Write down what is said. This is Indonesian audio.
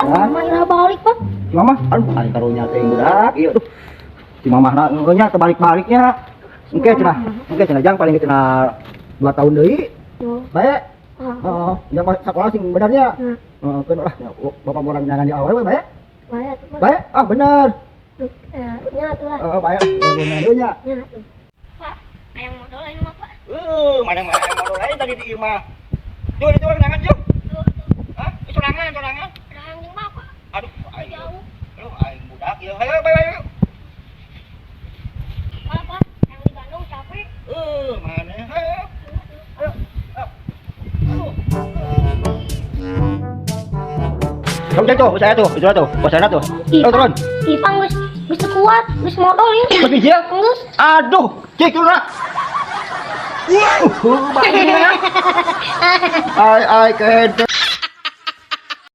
Mama ira balik, Pak. Si mama, aduh, aing karunya teh budak. Ieu tuh. Si mama nya terbalik-baliknya. Engke cenah jang paling cenah 2 tahun deui. Bae. Heeh, yang sekolah sing benernya. Heeh, kan lah bapak orang jangan di awal bae. Bae. Ah, bener. Nya tuh lah. Heeh, bae. Bener nya. Pak, ayang modal ini mah, Pak. Mana modal lain tadi di imah. Yuk, itu nangan yuk. Hah? Itu nangan. Ayang di mah, Pak. Aduh, aing. Jauh. Aduh, aing budak ieu. Ayo, bae. Pak, yang di Bandung capek. Mana? Ayo. Kamu tuh, saya tuh, itu tuh, bosana tuh. Tuh turun. Ipang geus kuat, geus modal ya. Geus bijil? Geus. Aduh, cek turun lah. Ai kente.